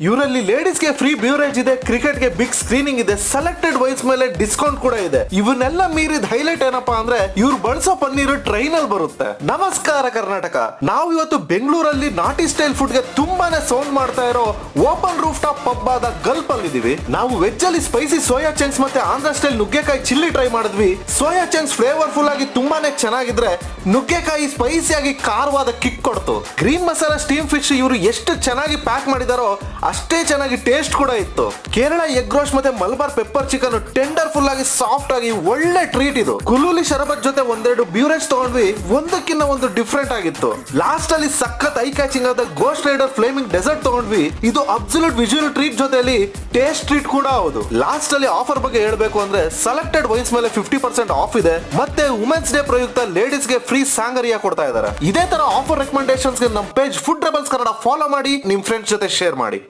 ಇವರಲ್ಲಿ ಲೇಡೀಸ್ ಗೆ free beverage ಇದೆ, ಕ್ರಿಕೆಟ್ ಗೆ ಬಿಗ್ ಸ್ಕ್ರೀನಿಂಗ್ ಇದೆ, ಸೆಲೆಕ್ಟೆಡ್ ವೈನ್ಸ್ ಮೇಲೆ ಡಿಸ್ಕೌಂಟ್ ಕೂಡ ಇದೆ. ಇವನ್ನೆಲ್ಲ ಮೀರಿದ ಹೈಲೈಟ್ ಏನಪ್ಪಾ ಅಂದ್ರೆ ಇವ್ರು ಬಳಸೋ ಪನ್ನೀರು ಟ್ರೈನ್ ಅಲ್ಲಿ ಬರುತ್ತೆ. ನಮಸ್ಕಾರ ಕರ್ನಾಟಕ, ನಾವು ಇವತ್ತು ಬೆಂಗಳೂರಲ್ಲಿ ನಾಟಿ ಸ್ಟೈಲ್ ಫುಡ್ ಗೆ ತುಂಬಾನೇ ಸೌಂಡ್ ಮಾಡ್ತಾ ಇರೋ ಓಪನ್ ರೂಫ್ ಟಾಪ್ ಪಬ್ ಆದ ಗಲ್ಪ್ ಅಲ್ಲಿ ಇದೀವಿ. ನಾವು ವೆಜ್ ಅಲ್ಲಿ ಸ್ಪೈಸಿ ಸೋಯಾ ಚಂಕ್ಸ್ ಮತ್ತೆ ಆಂಧ್ರ ಸ್ಟೈಲ್ ನುಗ್ಗೆಕಾಯಿ ಚಿಲ್ಲಿ ಟ್ರೈ ಮಾಡಿದ್ವಿ. ಸೋಯಾ ಚಂಕ್ಸ್ ಫ್ಲೇವರ್ಫುಲ್ ಆಗಿ ತುಂಬಾನೇ ಚೆನ್ನಾಗಿದ್ರೆ ನುಗ್ಗೆಕಾಯಿ ಸ್ಪೈಸಿ ಆಗಿ ಖಾರವಾದ ಕಿಕ್ ಕೊಡ್ತು. ಗ್ರೀನ್ ಮಸಾಲಾ ಸ್ಟೀಮ್ ಫಿಶ್ ಇವರು ಎಷ್ಟು ಚೆನ್ನಾಗಿ ಪ್ಯಾಕ್ ಮಾಡಿದಾರೋ ಅಷ್ಟೇ ಚೆನ್ನಾಗಿ ಟೇಸ್ಟ್ ಕೂಡ ಇತ್ತು. ಕೇರಳ ಎಗ್ ರೋಸ್ಟ್ ಮತ್ತೆ Malabar pepper chicken tender full ಆಗಿ ಸಾಫ್ಟ್ ಆಗಿ ಒಳ್ಳೆ ಟ್ರೀಟ್ ಇದು. ಕುಲೂಲಿ ಶರಬತ್ ಜೊತೆ ಒಂದೆರಡು ಬ್ಯೂರೇಜ್ ತಗೊಂಡ್ವಿ, ಒಂದಕ್ಕಿಂತ ಒಂದು ಡಿಫ್ರೆಂಟ್ ಆಗಿತ್ತು. ಲಾಸ್ಟ್ ಅಲ್ಲಿ ಸಖತ್ ಐ ಕ್ಯಾಚಿಂಗ್ ಆದ ಗೋಸ್ಟ್ ರೈಡರ್ ಫ್ಲೇಮಿಂಗ್ ಡೆಸರ್ಟ್ ತಗೊಂಡ್ವಿ. ಇದು ಅಬ್ಸಲ್ಯೂಟ್ ವಿಜುವಲ್ ಟ್ರೀಟ್ ಜೊತೆಲಿ ಟೇಸ್ಟ್ ಟ್ರೀಟ್ ಕೂಡ ಹೌದು. ಲಾಸ್ಟ್ ಅಲ್ಲಿ ಆಫರ್ ಬಗ್ಗೆ ಹೇಳ್ಬೇಕು ಅಂದ್ರೆ ಸೆಲೆಕ್ಟೆಡ್ ವೈನ್ಸ್ ಮೇಲೆ 50% ಆಫ್ ಇದೆ, ಮತ್ತೆ ವುಮೆನ್ಸ್ ಡೇ ಪ್ರಯುಕ್ತ ಲೇಡೀಸ್ ಗೆ ಫ್ರೀ ಸಾಂಗರಿಯಾ ಕೊಡ್ತಾ ಇದ್ದಾರೆ. ಇದೇ ತರ ಆಫರ್ ರೆಕಮೆಂಡೇಶನ್ಸ್ ಗೆ ನಮ್ಮ page food rebels Kannada follow ಮಾಡಿ, ನಿಮ್ ಫ್ರೆಂಡ್ಸ್ ಜೊತೆ ಶೇರ್ ಮಾಡಿ.